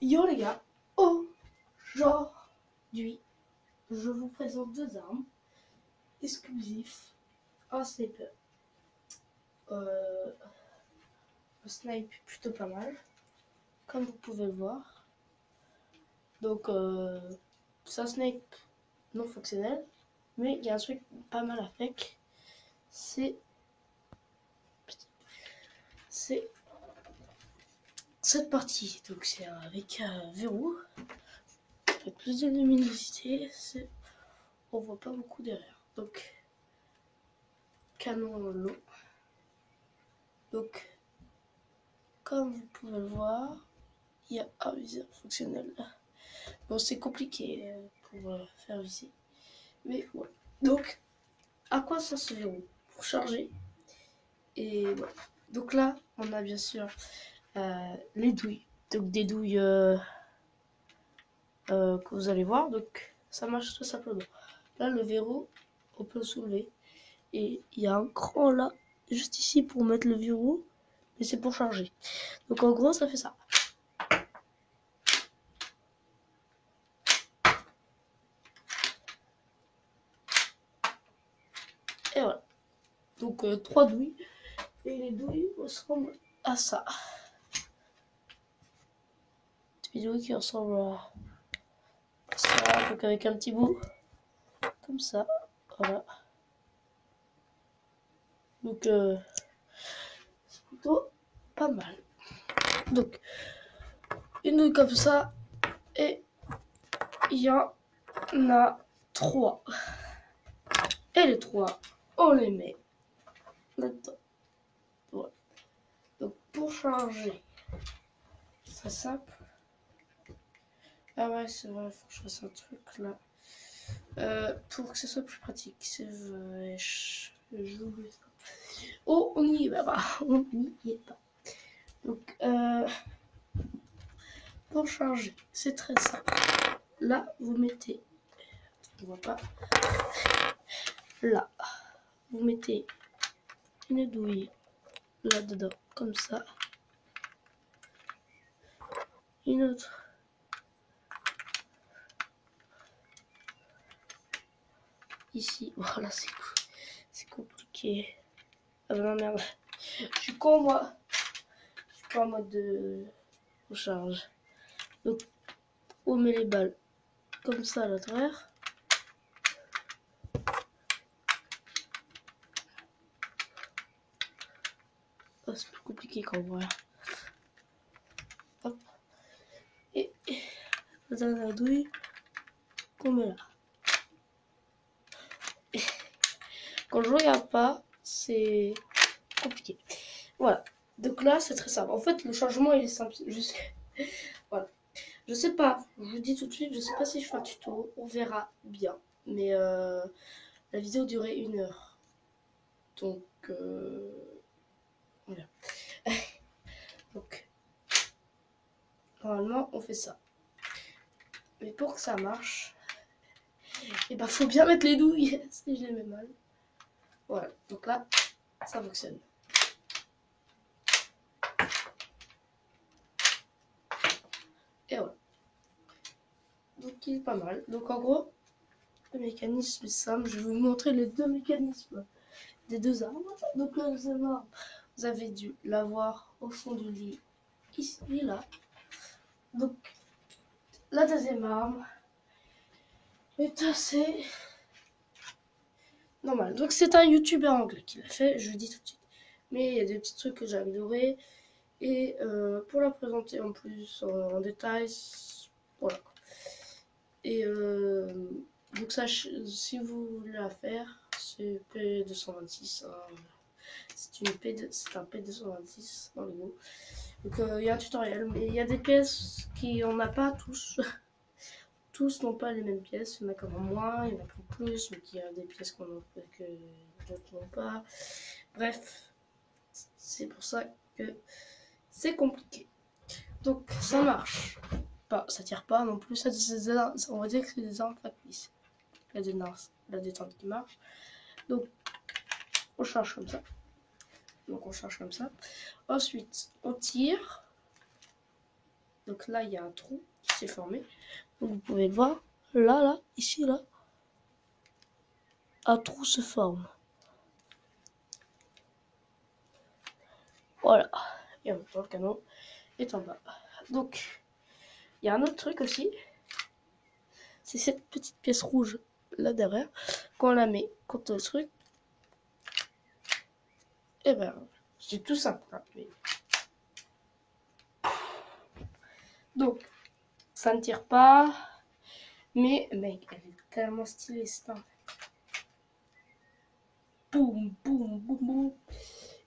Yo les gars, aujourd'hui, je vous présente deux armes exclusives. Un sniper. Le snipe plutôt pas mal, comme vous pouvez le voir. Donc, c'est un snipe non fonctionnel, mais il y a un truc pas mal avec. C'est cette partie. Donc, c'est avec verrou. Avec plus de luminosité, on voit pas beaucoup derrière. Donc, canon low. Donc, comme vous pouvez le voir, il y a un viseur fonctionnel. Bon, c'est compliqué pour faire viser. Mais voilà. Donc, à quoi ça se verrouille? Pour charger. Et voilà. Donc là, on a bien sûr les douilles. Donc des douilles que vous allez voir. Donc ça marche tout simplement. Là, le verrou, on peut le soulever. Et il y a un cran là, juste ici pour mettre le verrou. Mais c'est pour charger. Donc en gros, ça fait ça. Et voilà. Donc 3 douilles. Et les douilles ressemblent à ça. Des douilles qui ressemblent à ça. Donc avec un petit bout. Comme ça. Voilà. Donc c'est plutôt pas mal. Donc une douille comme ça. Et il y en a 3. Et les 3, on les met là-dedans. Voilà. Donc pour charger, c'est simple. Ah ouais, c'est vrai, faut que je fasse un truc là. Pour que ce soit plus pratique, c'est vrai. J'oublie ça. Oh, on n'y est pas. On n'y est pas. Donc, pour charger, c'est très simple. Là, vous mettez, on voit pas. Là, vous mettez une douille là-dedans, comme ça. Une autre. Ici, voilà, c'est compliqué. Ah ben non, merde. Je suis con, moi. Je suis pas en mode de recharge. Donc, on met les balles comme ça à l'intérieur. Oh, c'est plus compliqué quand on voit. Hop. Et la dernière douille qu'on met là. Quand je regarde pas, c'est compliqué. Voilà. Donc là, c'est très simple. En fait, le changement, il est simple. Voilà. Je sais pas, je vous dis tout de suite, je sais pas si je fais un tuto. On verra bien. Mais la vidéo durait 1 heure. Donc, voilà. Donc, normalement, on fait ça. Mais pour que ça marche, et ben faut bien mettre les douilles. Si je les mets mal. Voilà. Donc là, ça fonctionne. Et voilà. Donc il est pas mal. Donc en gros, le mécanisme est simple. Je vais vous montrer les deux mécanismes des deux armes. Donc la deuxième arme, vous avez dû l'avoir au fond du lit, ici et là. Donc la deuxième arme est assez normale. Donc c'est un youtubeur anglais qui l'a fait, je le dis tout de suite. Mais il y a des petits trucs que j'ai améliorés. Et pour la présenter en plus en détail, voilà. Et donc ça, si vous voulez la faire, c'est P226. Hein. C'est un P226 dans le Lego. Donc il y a un tutoriel, mais il y a des pièces qui on n'a pas tous. Tous n'ont pas les mêmes pièces. Il y en a qui en ont moins, il y en a qui en ont plus, mais il y a des pièces qu'on a que d'autres n'ont pas. Bref, c'est pour ça que c'est compliqué. Donc ça marche. Pas, ça tire pas non plus. On va dire que c'est des armes factices. La détente qui marche. Donc on charge comme ça. Donc on charge comme ça. Ensuite on tire. Donc là, il y a un trou qui s'est formé. Donc vous pouvez le voir. Là, ici, là. Un trou se forme. Voilà. Et en même temps, le canon est en bas. Donc, il y a un autre truc aussi. C'est cette petite pièce rouge là derrière. Quand on la met contre le truc, et ben, c'est tout simple. Hein, mais... Donc, ça ne tire pas. Mais, mec, elle est tellement stylée, cette arme. Boum, boum, boum, boum.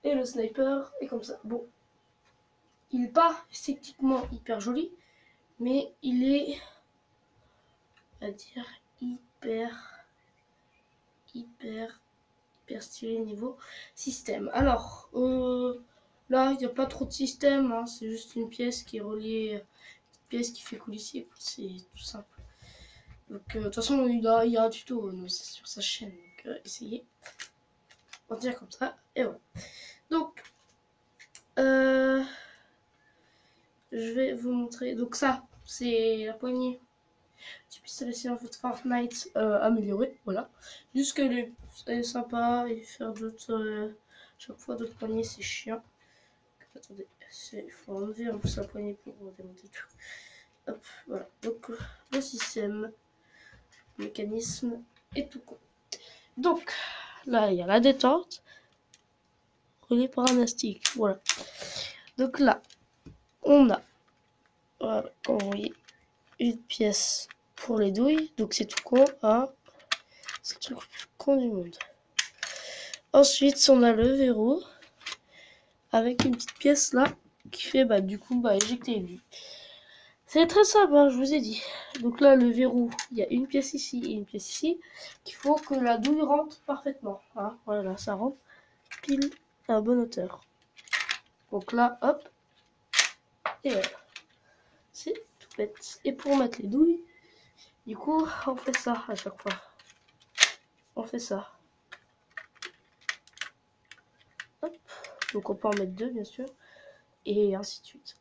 Et le sniper est comme ça. Bon, il n'est pas esthétiquement hyper joli, mais il est, on va dire, hyper stylé niveau système. Alors, là, il n'y a pas trop de système, hein, c'est juste une pièce qui est reliée, une pièce qui fait coulisser, c'est tout simple. Donc, de toute façon, il y a un tuto c'est sur sa chaîne, donc essayez. On va dire comme ça, et voilà. Donc, je vais vous montrer. Donc ça, c'est la poignée du pistolet en Fortnite amélioré, voilà. Juste qu'elle est sympa et faire d'autres, chaque fois d'autres poignées, c'est chiant. Attendez, il faut enlever en plus la poignée pour démonter tout. Hop, voilà. Donc le système, le mécanisme et tout con. Donc là, il y a la détente reliée par un élastique, voilà. Donc là, on a, voilà, comme vous voyez, une pièce pour les douilles, donc c'est tout con, hein. C'est le truc le plus con du monde. Ensuite, on a le verrou avec une petite pièce là qui fait du coup éjecter lui. C'est très simple, hein, je vous ai dit. Donc là, le verrou, il y a une pièce ici et une pièce ici qu'il faut que la douille rentre parfaitement. Hein. Voilà, ça rentre pile à la bonne hauteur. Donc là, hop, et voilà. C'est tout bête. Et pour mettre les douilles, du coup, on fait ça à chaque fois. On fait ça. Hop. Donc on peut en mettre deux, bien sûr. Et ainsi de suite.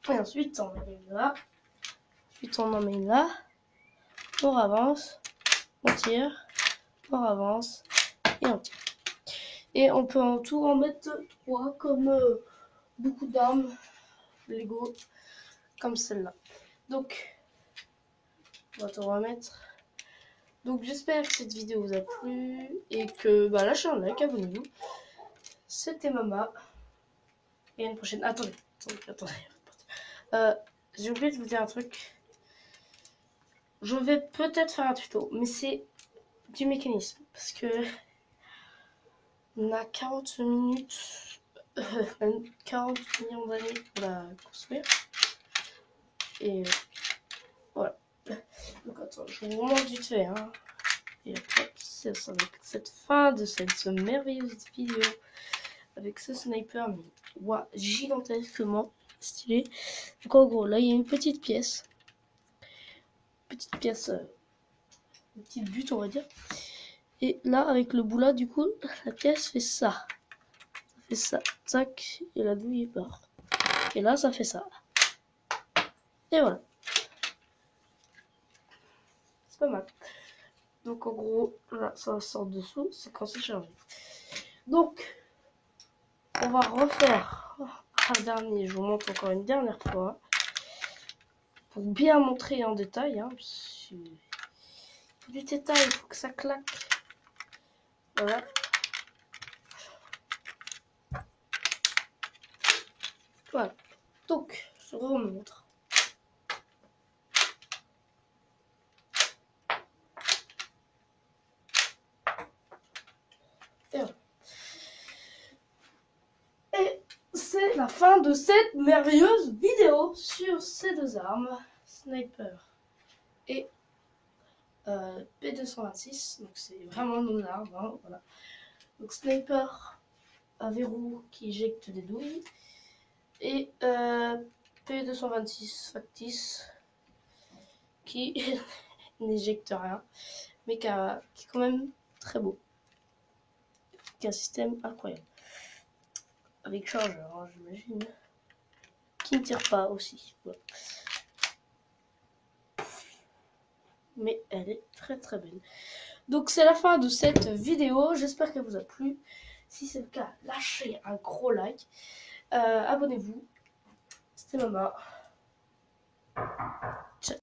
Et ensuite, on met là. Ensuite, on en met là. On avance. On tire. On avance. Et on tire. Et on peut en tout en mettre 3, comme beaucoup d'armes Lego, comme celle-là. Donc, on va tout remettre. Donc, j'espère que cette vidéo vous a plu et que lâchez un like, abonnez-vous. C'était Mama. Et à une prochaine. Attendez. J'ai oublié de vous dire un truc. Je vais peut-être faire un tuto, mais c'est du mécanisme parce que on a 40 minutes, 40 millions d'années pour la construire. Et voilà. Donc attends, je vous montre vite fait. Hein. Et après, c'est avec cette fin de cette merveilleuse vidéo avec ce sniper, mais wow, gigantesquement stylé. Donc en gros, là il y a une petite pièce, une petite butte on va dire. Et là avec le bout là, du coup, la pièce fait ça. Ça fait ça, tac, et la douille part. Et là ça fait ça. Et voilà. C'est pas mal. Donc en gros, là ça sort dessous, c'est quand c'est chargé. Donc, on va refaire un dernier, je vous montre encore une dernière fois. Pour bien montrer en détail, hein, du détail, il faut que ça claque. Voilà. Voilà. Donc, je remontre. Et c'est la fin de cette merveilleuse vidéo sur ces deux armes, Sniper et P226. Donc c'est vraiment mon arme, hein, voilà. Donc Sniper à verrou qui éjecte des douilles et P226 factice qui n'éjecte rien, mais qui est quand même très beau, qui a un système incroyable avec chargeur, hein, j'imagine. qui ne tire pas aussi. Voilà. Mais elle est très très belle. Donc c'est la fin de cette vidéo. J'espère qu'elle vous a plu. Si c'est le cas, lâchez un gros like. Abonnez-vous. C'était Mama. Ciao.